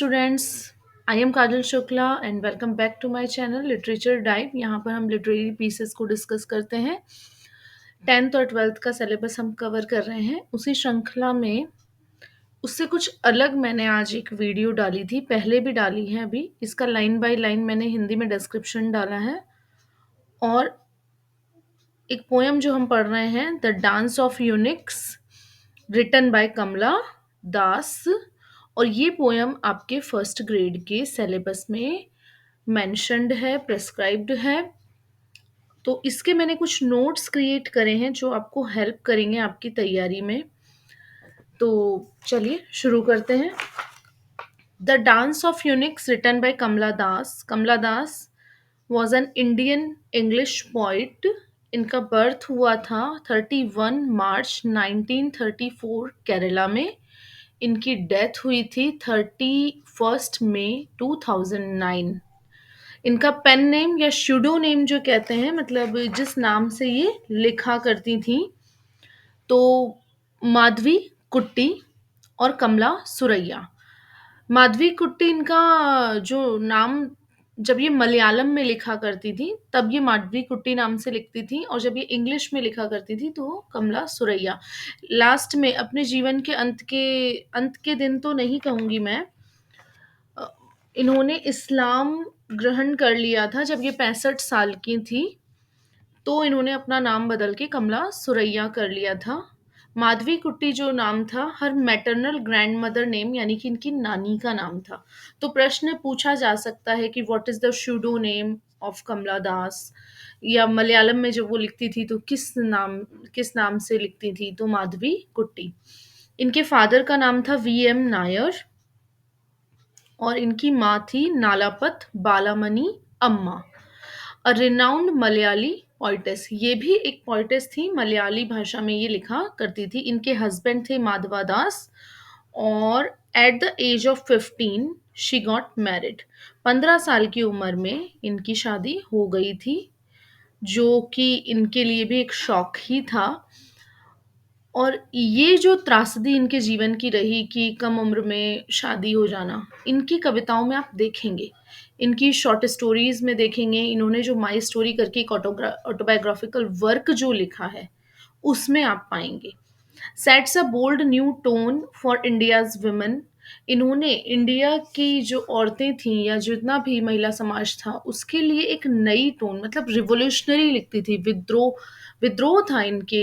Students, I am Kajal Shukla and welcome back to my channel Literature Dive. यहाँ पर हम literary pieces को discuss करते हैं। 10th और 12th का सिलेबस हम कवर कर रहे हैं। उसी श्रृंखला में उससे कुछ अलग मैंने आज एक वीडियो डाली थी, पहले भी डाली है। अभी इसका लाइन बाय लाइन मैंने हिंदी में डिस्क्रिप्शन डाला है। और एक पोएम जो हम पढ़ रहे हैं, the dance of eunuchs, written by Kamala Das. और ये पोयम आपके फर्स्ट ग्रेड के सिलेबस में मेंशन्ड है, प्रेस्क्राइब्ड है। तो इसके मैंने कुछ नोट्स क्रिएट करे हैं जो आपको हेल्प करेंगे आपकी तैयारी में। तो चलिए शुरू करते हैं। The dance of eunuchs, written by Kamala Das. Kamala Das was an Indian English poet. इनका बर्थ हुआ था 31 मार्च 1934 केरला में। इनकी डेथ हुई थी 31 मई 2009। इनका पेन नेम या शूडो नेम जो कहते हैं, मतलब जिस नाम से ये लिखा करती थी, तो माधवी कुट्टी और कमला सुरैया। माधवी कुट्टी इनका जो नाम, जब ये मलयालम में लिखा करती थी तब ये माधवी कुट्टी नाम से लिखती थी, और जब ये इंग्लिश में लिखा करती थी तो कमला सुरैया। लास्ट में अपने जीवन के अंत के दिन तो नहीं कहूंगी मैं, अ, इन्होंने इस्लाम ग्रहण कर लिया था जब ये 65 साल की थी। तो इन्होंने अपना नाम बदल के कमला सुरैया कर लिया था। माधवी कुट्टी जो नाम था, हर मैटरनल ग्रैंड मदर नेम, यानी कि इनकी नानी का नाम था। तो प्रश्न पूछा जा सकता है कि what is the pseudo name of Kamala Das, या मलयालम में जब वो लिखती थी तो किस नाम से लिखती थी, तो माधवी कुट्टी। इनके फादर का नाम था वी. एम. नायर और इनकी माँ थी नालापत बालामणि अम्मा, अ रिनाउंड मलयाली पोइटेस। ये भी एक पोइटेस थी, मलयाली भाषा में ये लिखा करती थी। इनके हस्बैंड थे माधवा दास, और at the age of 15 she got married. 15 साल की उम्र में इनकी शादी हो गई थी, जो कि इनके लिए भी एक शौक ही था। और ये जो त्रासदी इनके जीवन की रही कि कम उम्र में शादी हो जाना, इनकी कविताओं में आप देखेंगे, इनकी शॉर्ट स्टोरीज में देखेंगे। इन्होंने जो माई स्टोरी करके एक ऑटोबायोग्राफिकल वर्क जो लिखा है, उसमें आप पाएंगे sets a bold new tone for India's women. इन्होंने इंडिया की जो औरतें थीं या जितना भी महिला समाज था, उसके लिए एक नई टोन, मतलब रिवोल्यूशनरी लिखती थी। विद्रोह विद्रोह था इनके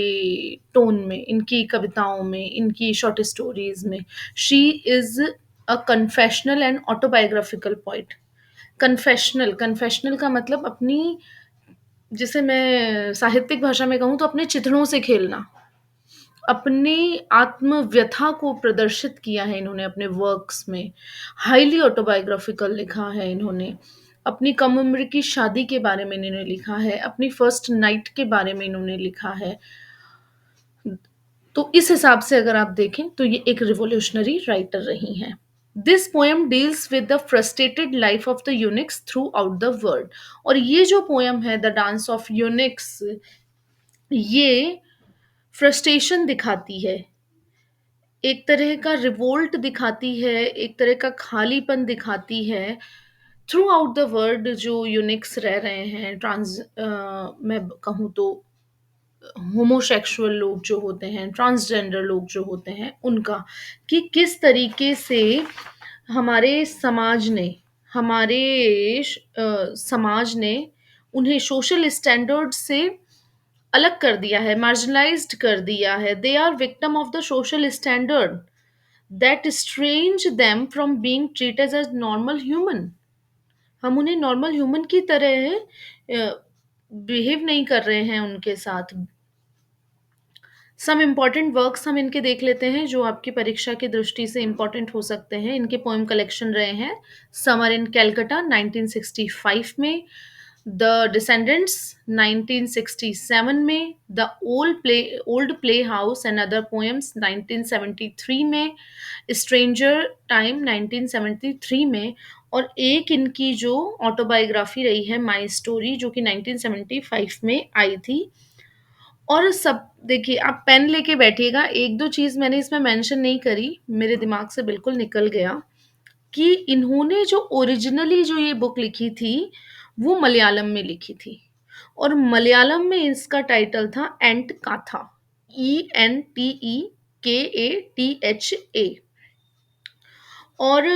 टोन में, इनकी कविताओं में, इनकी शॉर्ट स्टोरीज में। She is a confessional and autobiographical poet. Confessional का मतलब अपनी, जिसे मैं साहित्यिक भाषा में कहूँ तो अपने चित्रों से खेलना, अपनी आत्मव्यथा को प्रदर्शित किया है इन्होंने अपने वर्क्स में। हाईली ऑटोबायोग्राफिकल लिखा है इन्होंने। अपनी कम उम्र की शादी के बारे में इन्होंने लिखा है, अपनी फर्स्ट नाइट के बारे में इन्होंने लिखा है। तो इस हिसाब से अगर आप देखें तो ये एक रिवोल्यूशनरी राइटर रही हैं। This poem deals with the frustrated life of the Unix through out the world. और ये जो पोएम है, द डांस ऑफ यूनिक्स, ये फ्रस्ट्रेशन दिखाती है, एक तरह का रिवोल्ट दिखाती है, एक तरह का खालीपन दिखाती है थ्रू आउट द वर्ल्ड। जो यूनिक्स रह रहे हैं, मैं कहूँ तो होमोसेक्सुअल लोग जो होते हैं, ट्रांसजेंडर लोग जो होते हैं, उनका, कि किस तरीके से हमारे समाज ने हमारे समाज ने उन्हें सोशल स्टैंडर्ड से अलग कर दिया है, मार्जिनलाइज्ड कर दिया है। They are victim of the social standard that estrange them from being treated as normal human। हम उन्हें नॉर्मल ह्यूमन की तरह बिहेव नहीं कर रहे हैं उनके साथ। सम इम्पॉर्टेंट वर्क्स हम इनके देख लेते हैं जो आपकी परीक्षा की दृष्टि से इम्पॉर्टेंट हो सकते हैं। इनके पोएम कलेक्शन रहे हैं समर इन कैलकटा 1965 में, द डिसेंडेंट्स 1967 में, the old play house and other poems 1973 में, स्ट्रेंजर टाइम 1973 में, और एक इनकी जो ऑटोबायोग्राफी रही है, माई स्टोरी, जो कि 1975 में आई थी। और सब देखिए, आप पेन लेके बैठिएगा। एक दो चीज़ मैंने इसमें मेंशन नहीं करी, मेरे दिमाग से बिल्कुल निकल गया। कि इन्होंने जो ओरिजिनली जो ये बुक लिखी थी, वो मलयालम में लिखी थी और मलयालम में इसका टाइटल था एंट काथा, ENTEKATHA। और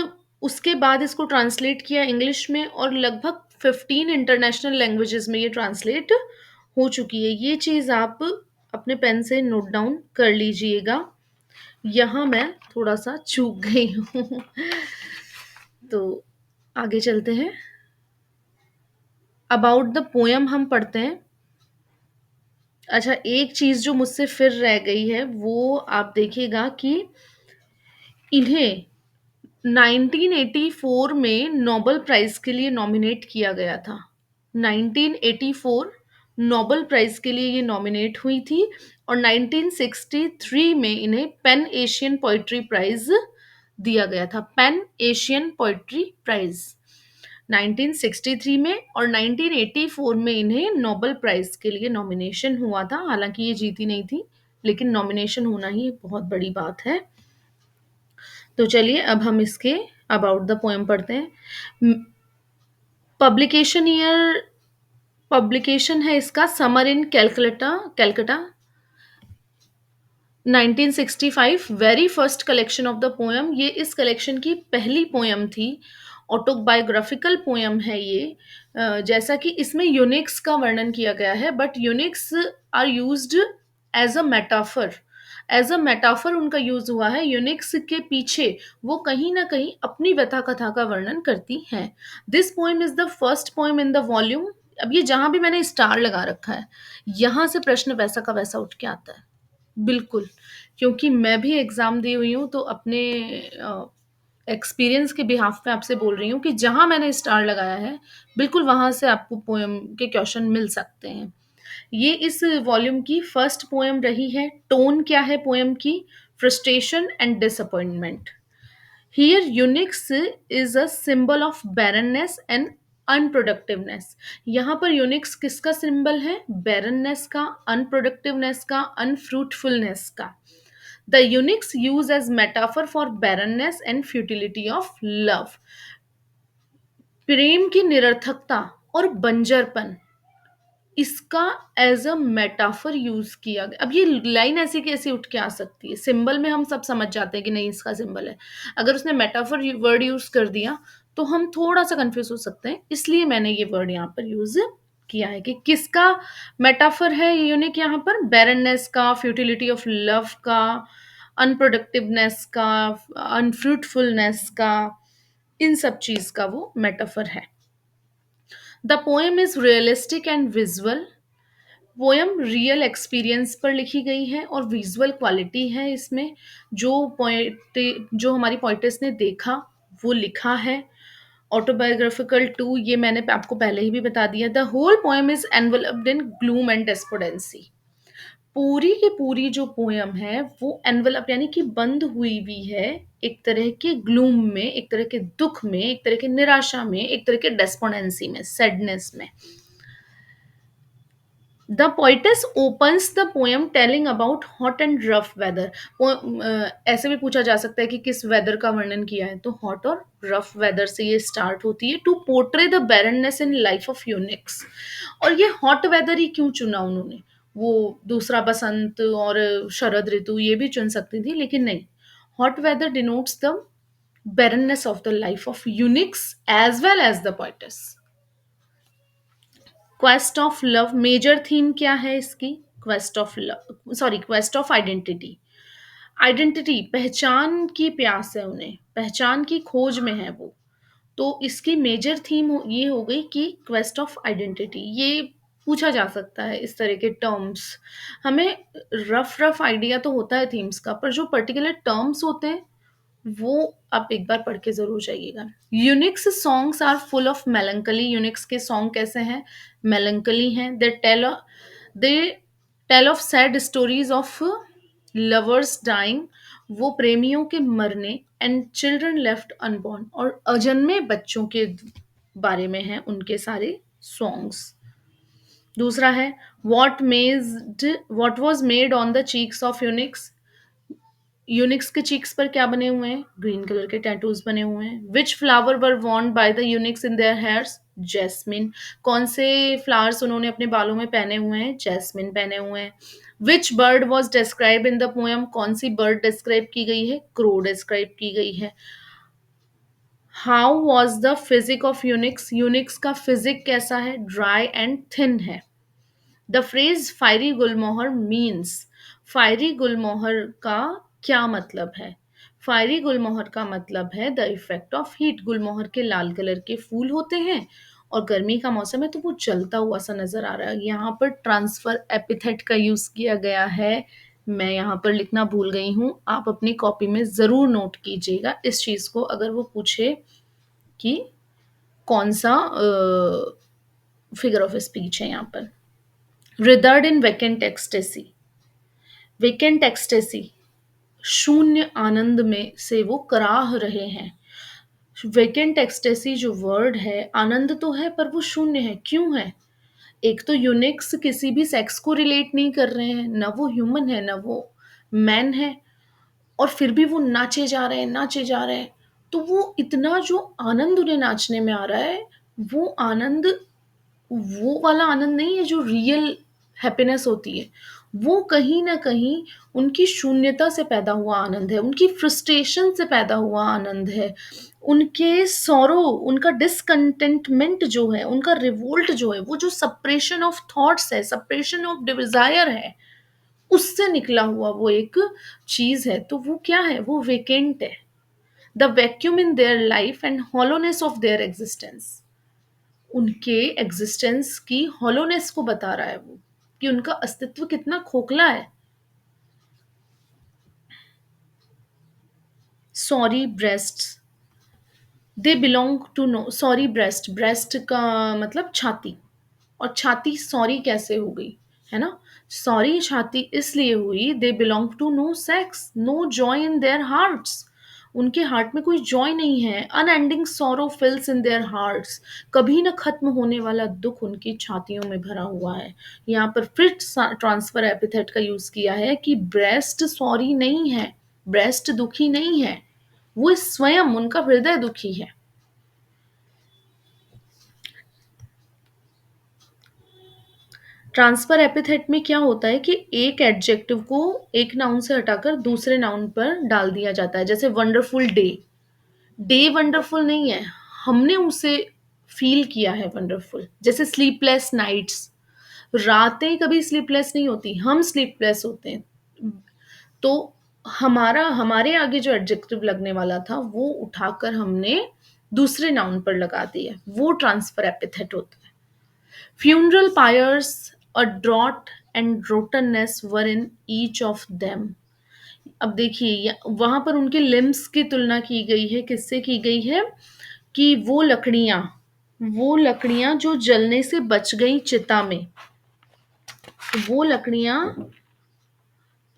उसके बाद इसको ट्रांसलेट किया इंग्लिश में और लगभग 15 इंटरनेशनल लैंग्वेजेस में ये ट्रांसलेट हो चुकी है। ये चीज़ आप अपने पेन से नोट डाउन कर लीजिएगा। यहाँ मैं थोड़ा-सा चूक गई हूँ। तो आगे चलते हैं। अबाउट द पोएम हम पढ़ते हैं। अच्छा, एक चीज़ जो मुझसे फिर रह गई है, वो आप देखिएगा कि इन्हें 1984 में नोबेल प्राइज़ के लिए नॉमिनेट किया गया था। 1984 नोबेल प्राइज़ के लिए ये नॉमिनेट हुई थी और 1963 में इन्हें पैन एशियन पोएट्री प्राइज़ दिया गया था। पैन एशियन पोएट्री प्राइज़ 1963 में और 1984 में इन्हें नोबेल प्राइज़ के लिए नॉमिनेशन हुआ था। हालाँकि ये जीती नहीं थी, लेकिन नॉमिनेशन होना ही बहुत बड़ी बात है। तो चलिए अब हम इसके अबाउट द पोएम पढ़ते हैं। पब्लिकेशन ईयर, पब्लिकेशन है इसका summer in Calcutta Calcutta 1965। Very first collection of the poem, ये इस कलेक्शन की पहली पोएम थी। ऑटोबायोग्राफिकल पोएम है ये। जैसा कि इसमें यूनिक्स का वर्णन किया गया है, but eunuchs are used as a metaphor. As a metaphor उनका यूज हुआ है। यूनिक्स के पीछे वो कहीं ना कहीं अपनी व्यथा कथा का वर्णन करती हैं। This poem is the first poem in the volume. अब ये जहां भी मैंने स्टार लगा रखा है, यहां से प्रश्न वैसा का वैसा उठ के आता है। बिल्कुल, क्योंकि मैं भी एग्ज़ाम दी हुई हूँ, तो अपने एक्सपीरियंस के बिहाफ़ पे आपसे बोल रही हूँ कि जहाँ मैंने स्टार लगाया है, बिल्कुल वहाँ से आपको पोएम के क्वेश्चन मिल सकते हैं। ये इस वॉल्यूम की फर्स्ट पोएम रही है। टोन क्या है पोएम की? Frustration and disappointment. Here eunuchs is a symbol of barrenness and unproductiveness. यहाँ पर यूनिक्स किसका सिंबल है? बैरननेस का, अनप्रोडक्टिवनेस का, अनफ्रूटफुलनेस का। The eunuchs use as metaphor for barrenness and futility of love. प्रेम की निरर्थकता और बंजरपन, इसका एज अ मेटाफर यूज किया गया। अब ये लाइन ऐसी कैसे उठ के आ सकती है? सिंबल में हम सब समझ जाते हैं कि नहीं इसका सिंबल है। अगर उसने मेटाफर वर्ड यूज कर दिया तो हम थोड़ा सा कंफ्यूज हो सकते हैं। इसलिए मैंने ये वर्ड यहाँ पर यूज किया है कि किसका मेटाफर है ये यूनिक। यहाँ पर बैरननेस का, फ्यूटिलिटी ऑफ लव का, अनप्रोडक्टिवनेस का, अनफ्रूटफुलनेस का, इन सब चीज का वो मेटाफर है। The poem is realistic and visual. Poem real experience पर लिखी गई है और विजुअल क्वालिटी है इसमें। जो हमारी पोइटेस ने देखा वो लिखा है। ऑटोबायोग्राफिकल टू, ये मैंने आपको पहले ही भी बता दिया। The whole poem is enveloped in gloom and despondency. पूरी की पूरी जो पोएम है वो एनवलप यानी कि बंद हुई हुई है एक तरह के ग्लूम में, एक तरह के दुख में, एक तरह के निराशा में, एक तरह के डेस्पोडेंसी में, सैडनेस में। The poetess opens the poem telling about hot and rough weather. ऐसे भी पूछा जा सकता है कि किस वेदर का वर्णन किया है, तो हॉट और रफ वेदर से ये स्टार्ट होती है। To portray the barrenness in life of eunuchs. और ये हॉट वेदर ही क्यों चुना उन्होंने? वो दूसरा बसंत और शरद ऋतु ये भी चुन सकती थी, लेकिन नहीं। Hot weather denotes the barrenness of the life of Unix as well as the poetess. Quest of love, major theme क्या है इसकी? Quest of love, sorry, quest of identity. Identity, पहचान की प्यास है उन्हें, पहचान की खोज में है वो। तो इसकी मेजर थीम ये हो गई कि क्वेस्ट ऑफ आइडेंटिटी। ये पूछा जा सकता है इस तरह के टर्म्स। हमें रफ रफ आइडिया तो होता है थीम्स का, पर जो पर्टिकुलर टर्म्स होते हैं वो आप एक बार पढ़ के ज़रूर जाइएगा। Eunuchs songs are full of melancholy. Eunuchs के सॉन्ग कैसे हैं? मेलंकली हैं। They tell of sad stories of lovers dying. वो प्रेमियों के मरने, एंड चिल्ड्रन लेफ्ट अनबॉर्न, और अजन्मे बच्चों के बारे में हैं उनके सारे सॉन्ग्स। दूसरा है, what was made on the cheeks of eunuchs. Eunuchs के चीक्स पर क्या बने हुए हैं? ग्रीन कलर के टैटूज बने हुए हैं। Which flower were worn by the eunuchs in their hairs? Jasmine. कौन से फ्लावर्स उन्होंने अपने बालों में पहने हुए हैं? जैस्मिन पहने हुए हैं। Which bird was describe in the poem? कौन सी बर्ड डिस्क्राइब की गई है? क्रो डिस्क्राइब की गई है। How was the physique of eunuchs? Eunuchs का फिजिक कैसा है? ड्राई एंड थिन है। The phrase fiery gulmohar means, fiery gulmohar का क्या मतलब है? फायरी गुलमोहर का मतलब है द इफेक्ट ऑफ हीट। गुलमोहर के लाल कलर के फूल होते हैं और गर्मी का मौसम है तो वो जलता हुआ सा नजर आ रहा है। यहाँ पर ट्रांसफर एपिथेट का यूज किया गया है। मैं यहाँ पर लिखना भूल गई हूँ, आप अपनी कॉपी में जरूर नोट कीजिएगा इस चीज को, अगर वो पूछे कि कौन सा फिगर ऑफ स्पीच है यहाँ पर। रिदर्ड इन वेकेंट एक्सटेसी। वेकेंट एक्सटेसी, शून्य आनंद में से वो कराह रहे हैं। वेकेंट एक्सटेसी जो वर्ड है, आनंद तो है पर वो शून्य है। क्यों है? एक तो यूनिक्स किसी भी सेक्स को रिलेट नहीं कर रहे हैं, ना वो ह्यूमन है ना वो मैन है, और फिर भी वो नाचे जा रहे हैं, नाचे जा रहे हैं। तो वो इतना जो आनंद उन्हें नाचने में आ रहा है, वो आनंद वो वाला आनंद नहीं है जो रियल हैप्पीनेस होती है। वो कहीं ना कहीं उनकी शून्यता से पैदा हुआ आनंद है, उनकी फ्रस्ट्रेशन से पैदा हुआ आनंद है, उनके सौरो, उनका डिसकंटेंटमेंट जो है, उनका रिवोल्ट जो है, वो जो सप्रेशन ऑफ थॉट्स है, सप्रेशन ऑफ डिजायर है, उससे निकला हुआ वो एक चीज है। तो वो क्या है? वो वेकेंट है। The vacuum in their life and hollowness of their existence. उनके एग्जिस्टेंस की हॉलोनेस को बता रहा है वो, कि उनका अस्तित्व कितना खोखला है। Sorry breast, they belong to no. Sorry breast, breast का मतलब छाती, और छाती सॉरी कैसे हो गई, है ना? सॉरी छाती इसलिए हुई, they belong to no sex, no joy in their hearts. उनके हार्ट में कोई जॉय नहीं है। Unending sorrow fills in their hearts, कभी न खत्म होने वाला दुख उनकी छातियों में भरा हुआ है। यहाँ पर फिर ट्रांसफर एपिथेट का यूज किया है कि ब्रेस्ट सॉरी नहीं है, ब्रेस्ट दुखी नहीं है, वो स्वयं उनका हृदय दुखी है। ट्रांसफर एपिथेट में क्या होता है कि एक एडजेक्टिव को एक नाउन से हटाकर दूसरे नाउन पर डाल दिया जाता है। जैसे वंडरफुल डे, डे वंडरफुल नहीं है, हमने उसे फील किया है वंडरफुल। जैसे स्लीपलेस नाइट्स, रातें कभी स्लीपलेस नहीं होती, हम स्लीपलेस होते हैं। तो हमारा हमारे आगे जो एडजेक्टिव लगने वाला था वो उठाकर हमने दूसरे नाउन पर लगा दिया, वो ट्रांसफर एपिथेट होता है। Funeral pyres, a drought and rottenness were in each of them. अब देखिए वहां पर उनके लिम्स की तुलना की गई है, किससे की गई है? कि वो लकड़ियां जो जलने से बच गई चिता में, वो लकड़ियां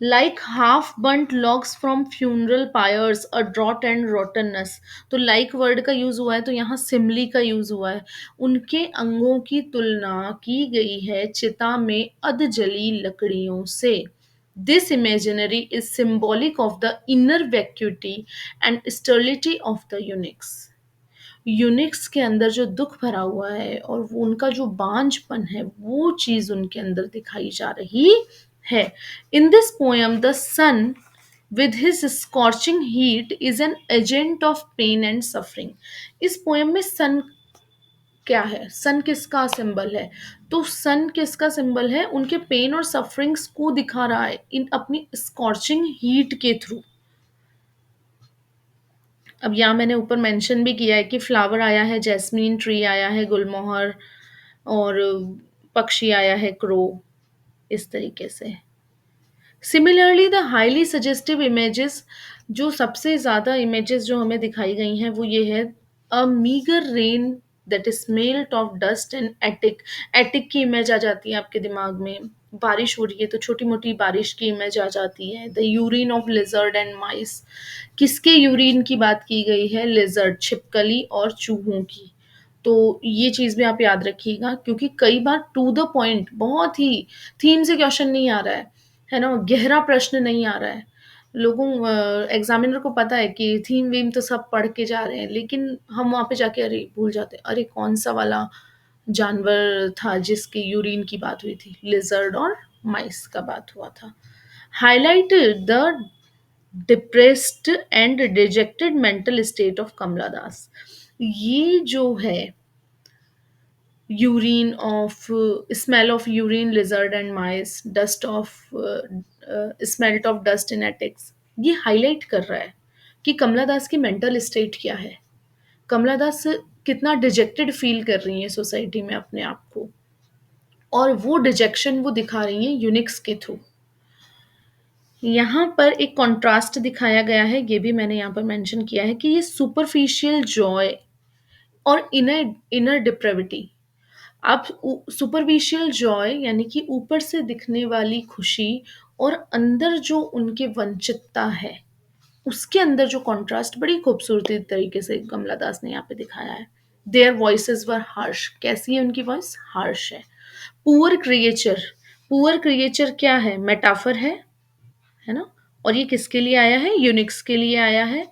like half burnt logs from funeral pyres a drought and rottenness. तो लाइक वर्ड का यूज हुआ है तो यहाँ सिमली का यूज हुआ है। उनके अंगों की तुलना की गई है चिता में अध जली लकड़ियों से। This imaginary is symbolic of the inner vacuity and sterility of the eunuchs. Eunuchs के अंदर जो दुख भरा हुआ है और वो उनका जो बांझपन है, वो चीज उनके अंदर दिखाई जा रही है। In this poem the sun with his scorching heat is an agent of pain and suffering। इस पोएम में सन क्या है? सन किसका सिंबल है? तो सन किसका सिंबल है? उनके पेन और सफरिंग्स को दिखा रहा है इन अपनी स्कॉर्चिंग हीट के थ्रू। अब यहाँ मैंने ऊपर मेंशन भी किया है कि फ्लावर आया है जैस्मीन, ट्री आया है गुलमोहर, और पक्षी आया है क्रो, इस तरीके से। Similarly the highly suggestive images, जो सबसे ज़्यादा इमेजेस जो हमें दिखाई गई हैं वो ये है, a meagre rain that is smelt of dust in attic. Attic की इमेज आ जाती है आपके दिमाग में, बारिश हो रही है तो छोटी मोटी बारिश की इमेज आ जाती है। The urine of lizard and mice, किसके यूरिन की बात की गई है? लिजर्ड, छिपकली और चूहों की। तो ये चीज़ भी आप याद रखिएगा, क्योंकि कई बार टू द पॉइंट, बहुत ही थीम से क्वेश्चन नहीं आ रहा है ना, गहरा प्रश्न नहीं आ रहा है, लोगों एग्ज़ामिनर को पता है कि थीम-वीम तो सब पढ़ के जा रहे हैं, लेकिन हम वहाँ पे जाके अरे! भूल जाते हैं, अरे! कौन-सा वाला जानवर था जिसकी यूरिन की बात हुई थी? लिज़र्ड और माइस का बात हुआ था। Highlight the depressed and dejected mental state of Kamala Das. ये जो है urine of smell of urine lizard and mice, dust of smelt of dust in attics, ये हाईलाइट कर रहा है कि कमला दास की मेंटल स्टेट क्या है। कमला दास कितना डिजेक्टेड फील कर रही हैं सोसाइटी में अपने आप को, और वो डिजेक्शन वो दिखा रही हैं यूनिक्स के थ्रू। यहाँ पर एक कॉन्ट्रास्ट दिखाया गया है, ये भी मैंने यहाँ पर मेंशन किया है कि ये सुपरफिशियल जॉय और इनर इनर डिप्रेविटी। आप सुपरफिशियल जॉय यानी कि ऊपर से दिखने वाली खुशी और अंदर जो उनके वंचितता है, उसके अंदर जो कॉन्ट्रास्ट बड़ी खूबसूरती तरीके से कमला दास ने यहाँ पे दिखाया है। देयर वॉइसेस वर हार्श, कैसी है उनकी वॉइस? हार्श है। पुअर क्रिएचर, पुअर क्रिएचर क्या है? मेटाफर है ना? और ये किसके लिए आया है? यूनिक्स के लिए आया है।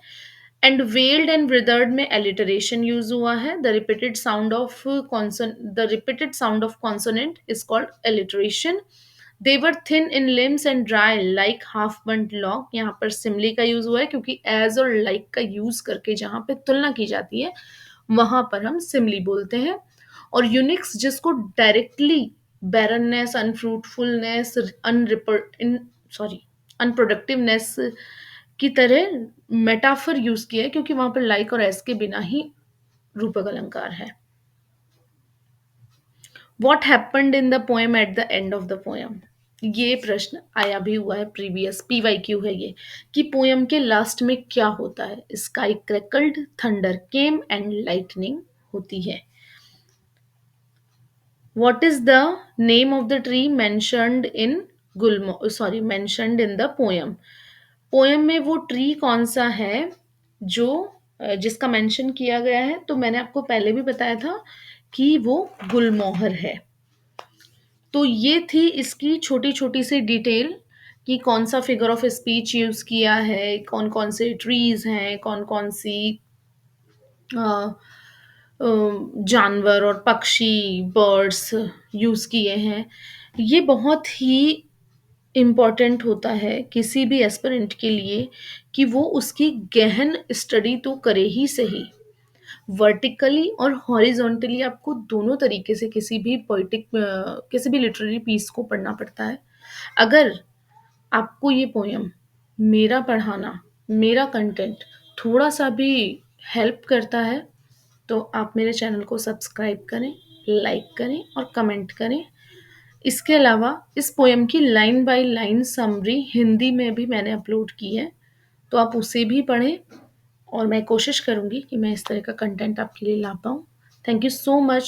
एंड वेल्ड एंड विदर्ड में एलिटरेशन यूज हुआ है। The repeated sound of consonant is called alliteration. They were thin in limbs and dry like half burnt log, यहाँ पर सिमली का यूज हुआ है क्योंकि एज और लाइक का यूज करके जहाँ पे तुलना की जाती है वहां पर हम सिमली बोलते हैं। और यूनिक्स जिसको डायरेक्टली बैरननेस, अनफ्रूटफुलनेस, सॉरी अनप्रोडक्टिवनेस की तरह मेटाफर यूज किया है क्योंकि वहां पर लाइक और एस के बिना ही रूपक अलंकार है। What happened in the poem at the end of the poem, ये प्रश्न आया भी हुआ है, प्रीवियस पीवाईक्यू है ये, कि पोएम के लास्ट में क्या होता है? Sky crackled, thunder came and lightning होती है। What is the name of the tree mentioned in mentioned in the poem? Poem में वो ट्री कौन सा है जो जिसका मेंशन किया गया है? तो मैंने आपको पहले भी बताया था कि वो गुलमोहर है। तो ये थी इसकी छोटी छोटी सी डिटेल कि कौन सा फिगर ऑफ स्पीच यूज किया है, कौन कौन से ट्रीज हैं, कौन कौन सी जानवर और पक्षी, बर्ड्स यूज़ किए हैं। ये बहुत ही इम्पोर्टेंट होता है किसी भी एस्पिरेंट के लिए कि वो उसकी गहन स्टडी तो करे ही सही। वर्टिकली और हॉरिजॉन्टली आपको दोनों तरीके से किसी भी लिटरेरी पीस को पढ़ना पड़ता है। अगर आपको ये पोएम, मेरा पढ़ाना, मेरा कंटेंट थोड़ा-सा भी हेल्प करता है, तो आप मेरे चैनल को सब्सक्राइब करें, लाइक करें और कमेंट करें। इसके अलावा इस पोएम की line by line summary Hindi में भी मैंने अपलोड की है, तो आप उसे भी पढ़ें और मैं कोशिश करूँगी कि मैं इस तरह का कंटेंट आपके लिए ला पाऊँ। Thank you so much.